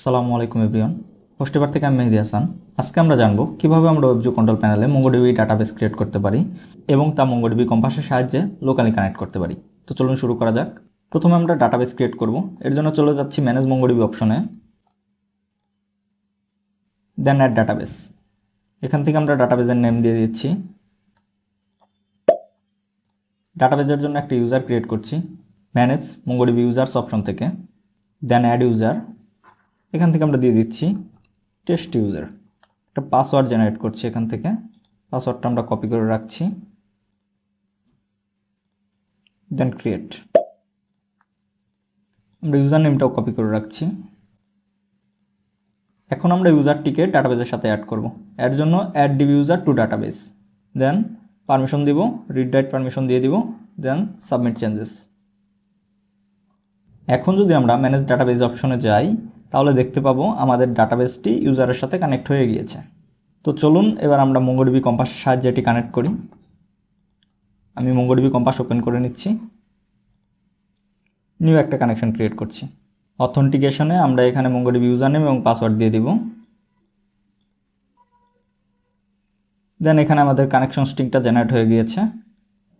আসসালামু আলাইকুম এভরিওয়ান। হোস্টেবার থেকে আমি মেহেদি হাসান। আজকে আমরা জানবো কিভাবে আমরা ওয়েবভিউ কন্ট্রোল প্যানেলে মঙ্গোডিবি ডাটাবেস ক্রিয়েট করতে পারি এবং তা মঙ্গোডিবি কম্পাসের সাহায্যে লোকালি কানেক্ট করতে পারি। তো চলুন শুরু করা যাক। প্রথমে আমরা ডাটাবেস ক্রিয়েট করব। এর জন্য চলে যাচ্ছি ম্যানেজ মঙ্গোডিবি অপশনে, দেন অ্যাড ডাটাবেস। এখান থেকে আমরা ডাটাবেসের নেম দিয়ে দিচ্ছি। ডাটাবেসের জন্য একটা ইউজার ক্রিয়েট করছি ম্যানেজ মঙ্গোডিবি ইউজার্স অপশন থেকে, দেন অ্যাড ইউজার। এখান থেকে আমরা দিয়ে দিচ্ছি টেস্ট ইউজার। একটা পাসওয়ার্ড জেনারেট করছি এখান থেকে। পাসওয়ার্ডটা আমরা কপি করে রাখছি, দেন ক্রিয়েট। আমরা ইউজার নেমটাও কপি করে রাখছি। এখন আমরা ইউজারটিকে ডাটাবেসের সাথে অ্যাড করব। এর জন্য add DB user to database, then permission দিব, রিড রাইট পারমিশন দিয়ে দিব, দেন সাবমিট চেঞ্জেস। এখন যদি আমরা ম্যানেজ ডাটাবেস অপশনে যাই তাহলে দেখতে পাবো আমাদের ডাটাবেসটি ইউজারের সাথে কানেক্ট হয়ে গিয়েছে। তো চলুন এবার আমরা মঙ্গোডিবি কম্পাসের সাহায্যে এটি কানেক্ট করি। আমি মঙ্গোডিবি কম্পাস ওপেন করে নিচ্ছি, নিউ একটা কানেকশন ক্রিয়েট করছি। অথেন্টিকেশনে আমরা এখানে মঙ্গোডিবি ইউজার নেম এবং পাসওয়ার্ড দিয়ে দিব, দেন এখানে আমাদের কানেকশন স্ট্রিংটা জেনারেট হয়ে গিয়েছে।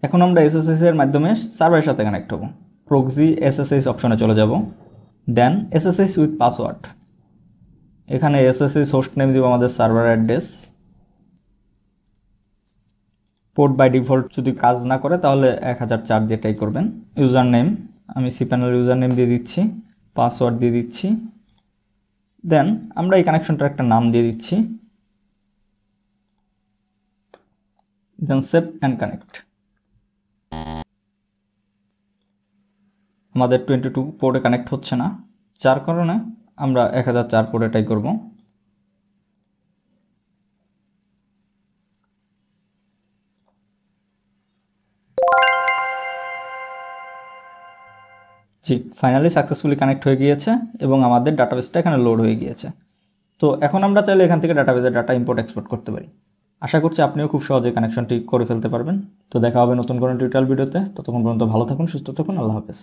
এখন আমরা এসএসএস এর মাধ্যমে সার্ভারের সাথে কানেক্ট হব। প্রক্সি এসএসএস অপশনে চলে যাব, দেন এসএসএস উইথ পাসওয়ার্ড। এখানে এসএসএস হোস্ট নেম দিব আমাদের server address. Port by default যদি কাজ না করে তাহলে 1004 দিয়ে ট্রাই করবেন। ইউজার নেম আমি সিপ্যানেল ইউজার নেম দিয়ে দিচ্ছি, পাসওয়ার্ড দিয়ে দিচ্ছি, দেন আমরা এই কানেকশনটার একটা নাম দিয়ে দিচ্ছি, দেন সেভ অ্যান্ড কানেক্ট। আমাদের 22 পোর্টে কানেক্ট হচ্ছে না, যার কারণে আমরা 1004 পোর্টে ট্রাই করব। জি, ফাইনালি সাকসেসফুলি কানেক্ট হয়ে গিয়েছে এবং আমাদের ডাটাবেসটা এখানে লোড হয়ে গিয়েছে। তো এখন আমরা চাইলে এখান থেকে ডাটাবেসের ডাটা ইম্পোর্ট এক্সপোর্ট করতে পারি। আশা করছি আপনিও খুব সহজে কানেকশনটি করে ফেলতে পারবেন। তো দেখা হবে নতুন কোনো টিউটোরিয়াল ভিডিওতে। ততক্ষণ পর্যন্ত ভালো থাকুন, সুস্থ থাকুন। আল্লাহ হাফেজ।